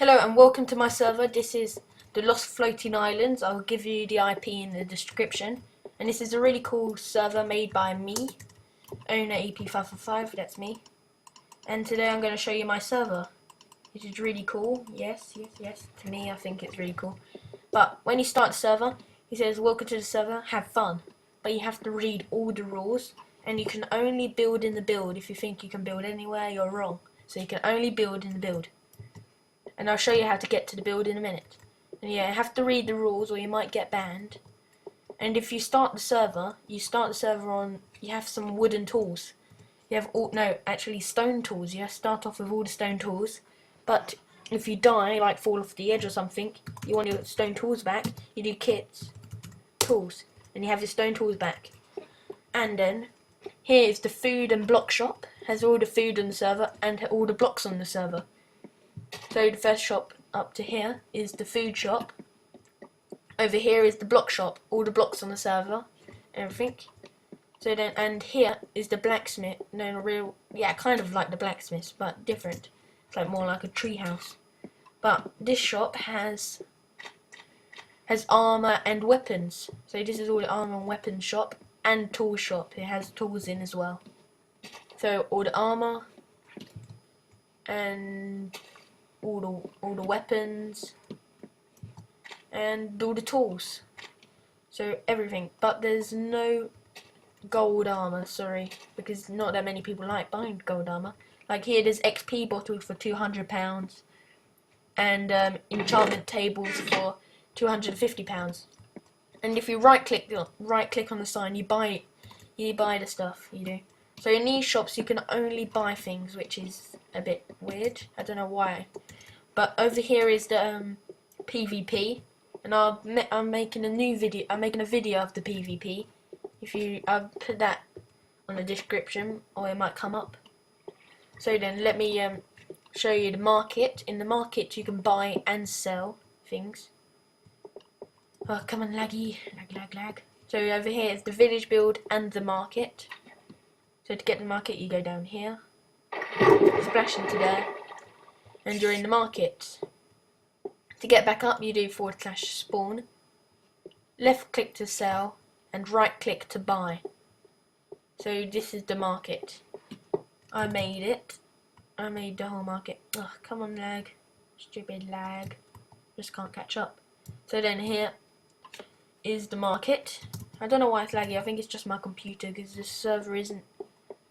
Hello and welcome to my server. This is the Lost Floating Islands. I'll give you the IP in the description. And this is a really cool server made by me, owner EP555, that's me. And today I'm going to show you my server. It is really cool. Yes. To me, I think it's really cool. But when you start the server, he says, welcome to the server, have fun. But you have to read all the rules. And you can only build in the build. If you think you can build anywhere, you're wrong. So you can only build in the build. And I'll show you how to get to the build in a minute. And yeah, you have to read the rules or you might get banned. And if you start the server, on, you have some wooden tools. You have actually stone tools. You start off with all the stone tools. But if you die, like fall off the edge or something, you want your stone tools back, you do kits, tools, and you have your stone tools back. And then, here is the food and block shop. Has all the food on the server and all the blocks on the server. So the first shop up to here is the food shop. Over here is the block shop, all the blocks on the server, everything. So then, and here is the blacksmith. No, real, yeah, kind of like the blacksmith, but different. It's like more like a tree house. But this shop has armor and weapons. So this is all the armor and weapons shop and tool shop. It has tools in as well. So all the armor and all the weapons and all the tools, so everything. But there's no gold armor, sorry, because not that many people like buying gold armor. Like here, there's XP bottles for £200 and enchantment tables for £250. And if you right click on the sign, you buy the stuff. You do. So in these shops, you can only buy things, which is a bit weird. I don't know why. But over here is the PvP, and I'm making a new video. I'm making a video of the PvP. I'll put that on the description, or it might come up. So then, let me show you the market. In the market, you can buy and sell things. Oh, come on, laggy, lag. So over here is the village build and the market. So to get the market, you go down here, splash into there, and you're in the market. To get back up, you do /spawn, left click to sell, and right click to buy. So this is the market. I made it. I made the whole market. Oh, come on, lag. Stupid lag. Just can't catch up. So then here is the market. I don't know why it's laggy. I think it's just my computer, because the server isn't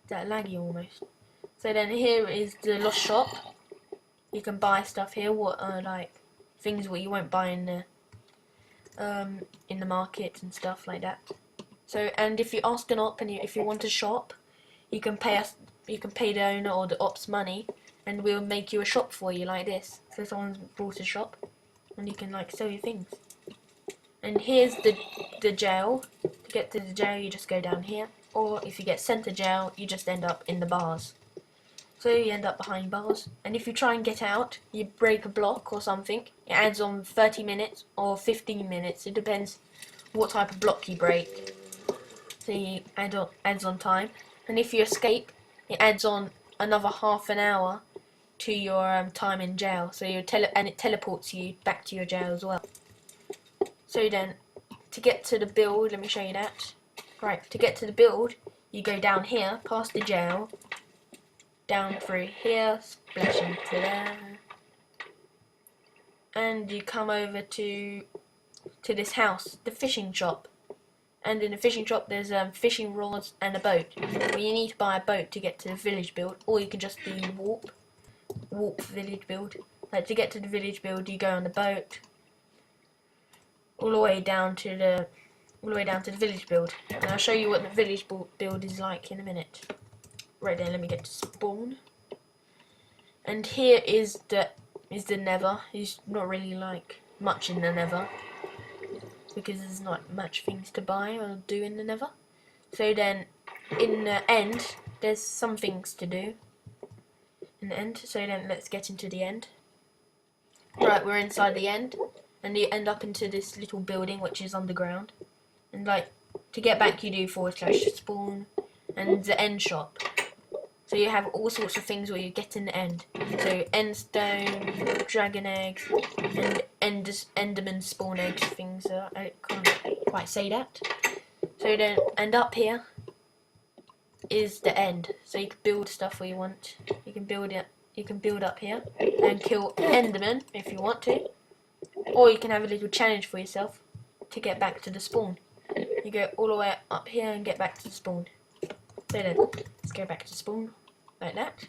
that laggy almost. So then here is the lost shop. You can buy stuff here, like things what you won't buy in the market and stuff like that. So, and if you ask an op and if you want to shop, you can pay us. You can pay the owner or the ops money, and we'll make you a shop for you like this. So someone's brought a shop, and you can like sell your things. And here's the jail. To get to the jail, you just go down here. Or if you get sent to jail, you just end up in the bars. So you end up behind bars. And if you try and get out, you break a block or something. It adds on 30 minutes or 15 minutes. It depends what type of block you break. So you adds on time. And if you escape, it adds on another half an hour to your time in jail. So and it teleports you back to your jail as well. So then, to get to the build, let me show you that. Right, to get to the build, you go down here, past the jail, down through here, splash into there, and you come over to this house, the fishing shop. And in the fishing shop, there's fishing rods and a boat. Well, you need to buy a boat to get to the village build, or you can just do warp village build. Like to get to the village build, you go on the boat all the way down to the village build, and I'll show you what the village build is like in a minute. Right then, let me get to spawn. And here is the nether. There's not really like much in the nether, because there's not much things to buy or do in the nether. So then, in the end, there's some things to do in the end. So then, let's get into the end. Right, we're inside the end. And you end up into this little building which is underground. And like to get back, you do /spawn and the end shop. So you have all sorts of things where you get in the end. So endstone, dragon eggs, and enderman spawn eggs. Things I can't quite say that. So then, and up here is the end. So you can build stuff where you want. You can build it. You can build up here and kill enderman if you want to, or you can have a little challenge for yourself to get back to the spawn. You go all the way up here and get back to the spawn. So then, let's go back to spawn. Like that.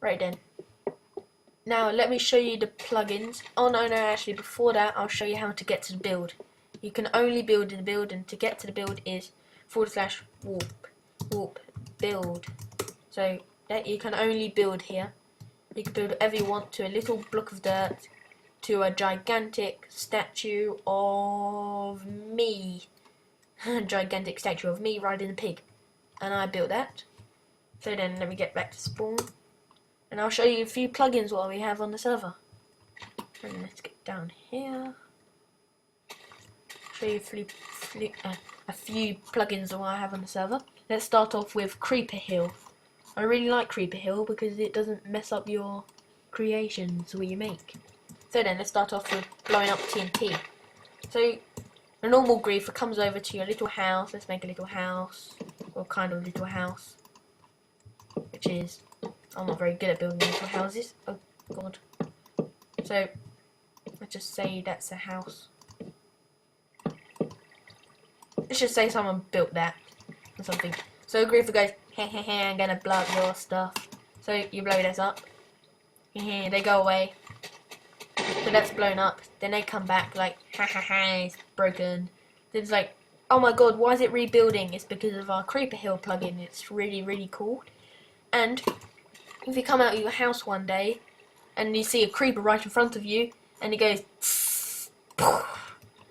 Right then. Now let me show you the plugins. Oh no, actually before that I'll show you how to get to the build. You can only build in the build, and to get to the build is /warp build. So that you can only build here. You can build whatever you want, to a little block of dirt, to a gigantic statue of me. Gigantic statue of me riding a pig. And I built that. So then let me get back to spawn, and I'll show you a few plugins what we have on the server. And let's get down here. Show you a few plugins that I have on the server. Let's start off with Creeper Hill. I really like Creeper Hill because it doesn't mess up your creations what you make. So then let's start off with blowing up TNT. So a normal griefer comes over to your little house. Let's make a little house, or kind of little house. Which is, I'm not very good at building little houses. Oh god. So let's just say that's a house. Let's just say someone built that or something. So Griefer goes, hey, I'm gonna blow up your stuff. So you blow this up. They go away. So that's blown up. Then they come back like, it's broken. Then it's like, oh my god, why is it rebuilding? It's because of our Creeper Hill plugin. It's really cool. And if you come out of your house one day and you see a creeper right in front of you and it goes tss,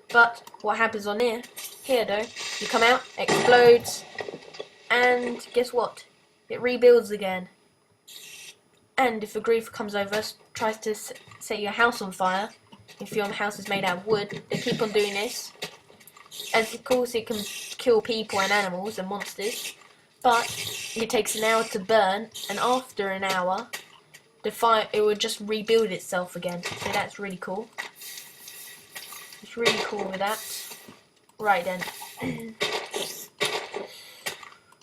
but what happens on here though, you come out, explodes, and guess what? It rebuilds again. And if a griefer comes over, tries to set your house on fire, if your house is made out of wood, they keep on doing this. As of course it can kill people and animals and monsters. But it takes an hour to burn, and after an hour, the fire it will just rebuild itself again. So that's really cool. It's really cool with that. Right then.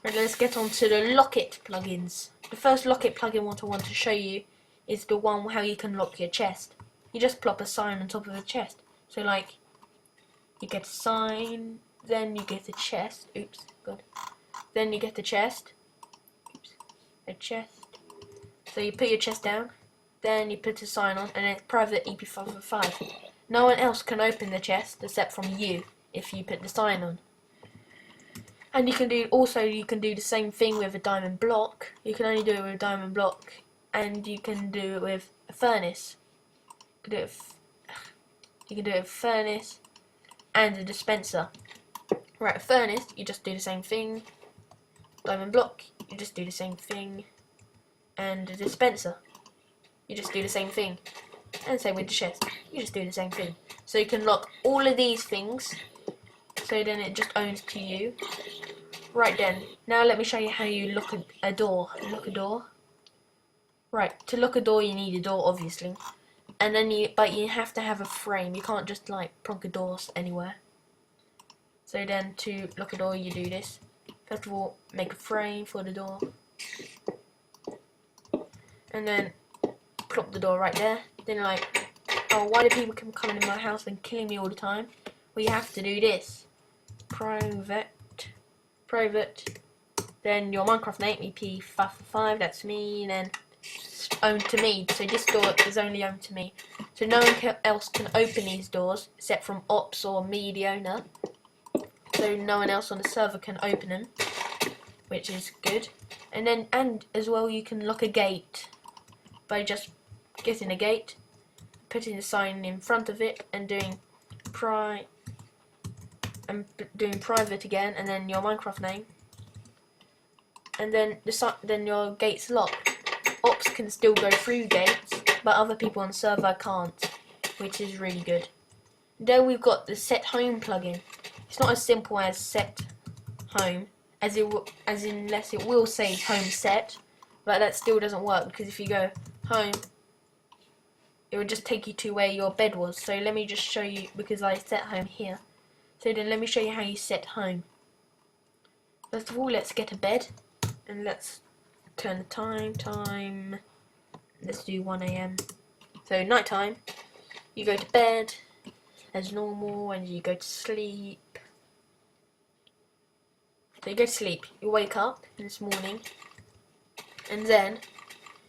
Right, let's get on to the locket plugins. The first locket plugin what I want to show you is the one how you can lock your chest. You just plop a sign on top of a chest. So like, you get a sign, then you get a chest. Oops, God. Then you get the chest. Oops, a chest. So you put your chest down, then you put a sign on, and it's private EP555. No one else can open the chest except from you if you put the sign on. And you can do the same thing with a diamond block. You can only do it with a diamond block, and you can do it with a furnace. You can do it with a furnace and a dispenser. Right, a furnace, you just do the same thing. Diamond block, you just do the same thing. And a dispenser, you just do the same thing. And same with the chest, you just do the same thing. So you can lock all of these things, so then it just owns to you. Right then, now let me show you how you lock a door. Lock a door. Right, to lock a door you need a door obviously. And then but you have to have a frame, you can't just like plonk a door anywhere. So then to lock a door you do this. First of all, make a frame for the door. And then plop the door right there. Then you're like, oh, why do people keep coming in my house and killing me all the time? Well, you have to do this. Private. Then your Minecraft name, EP555, that's me, and then owned to me. So this door is only owned to me. So no one else can open these doors except from ops or me, the owner. So no one else on the server can open them, which is good. And as well you can lock a gate by just getting a gate, putting a sign in front of it, and doing private again, and then your Minecraft name, and then your gate's locked. Ops can still go through gates, but other people on the server can't, which is really good. Then we've got the set home plugin. It's not as simple as set home, unless it will say home set, but that still doesn't work because if you go home, it would just take you to where your bed was. So let me just show you, because I set home here. So then let me show you how you set home. First of all, let's get a bed and let's turn the time. Let's do 1 AM. So night time, you go to bed as normal and you go to sleep. So you go to sleep, you wake up in this morning, and then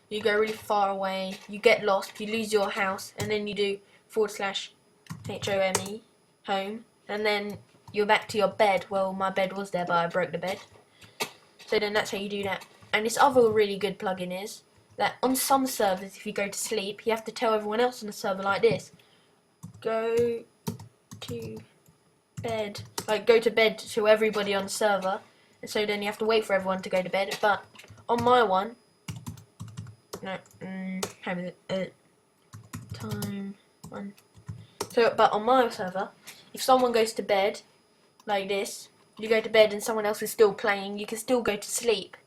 you go really far away, you get lost, you lose your house, and then you do /HOME, home, and then you're back to your bed. Well, my bed was there, but I broke the bed. So then that's how you do that. And this other really good plugin is that on some servers, if you go to sleep, you have to tell everyone else on the server like this. Go to bed. Like, go to bed to everybody on the server. And so then you have to wait for everyone to go to bed. But on my one, no, how is it? Time 1. So, but on my server, if someone goes to bed like this, you go to bed and someone else is still playing, you can still go to sleep.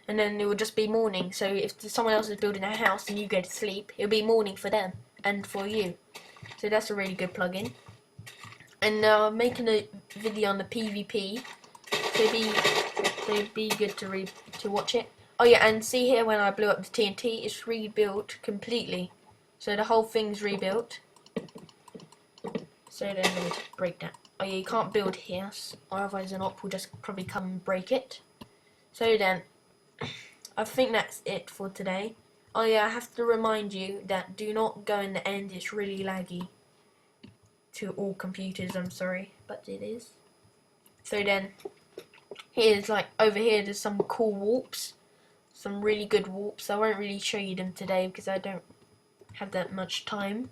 And then it will just be morning. So if someone else is building a house and you go to sleep, it'll be morning for them and for you. So that's a really good plugin. And I'm making a video on the PvP, so it'd be good to watch it. Oh yeah, and see here when I blew up the TNT, it's rebuilt completely. So the whole thing's rebuilt. So then let me just break that. Oh yeah, you can't build here, or otherwise an op will just probably come and break it. So then, I think that's it for today. Oh yeah, I have to remind you that do not go in the end, it's really laggy. To all computers, I'm sorry, but it is. So then, here's like, over here there's some cool warps. Some really good warps. I won't really show you them today because I don't have that much time.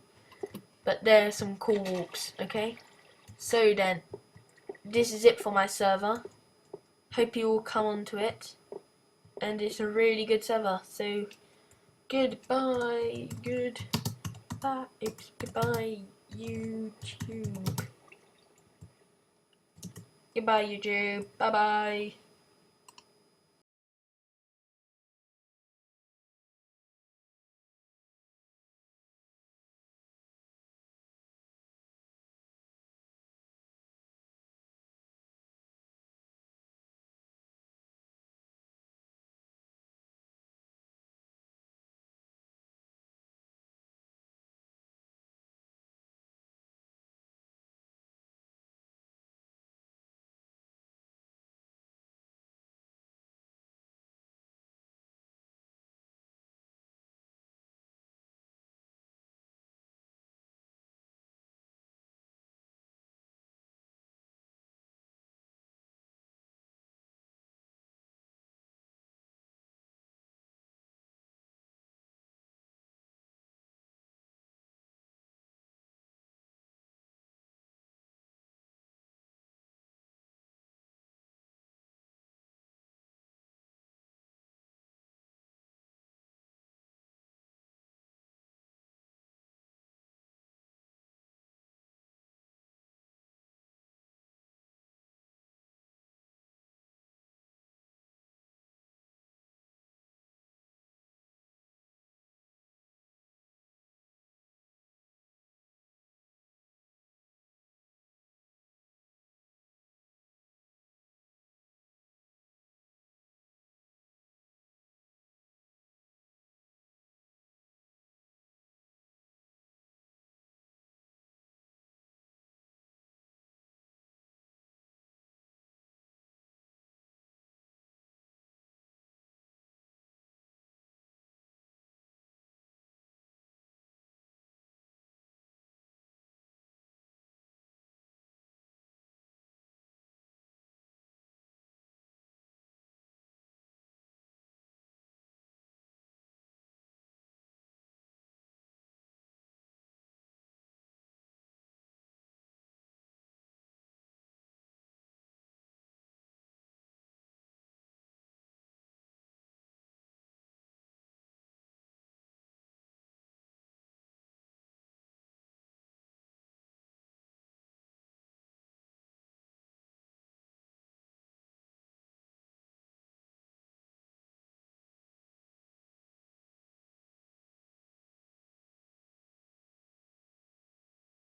But there are some cool warps, okay? So then, this is it for my server. Hope you all come onto it. And it's a really good server. So, goodbye. Goodbye, YouTube. Goodbye, YouTube. Bye-bye.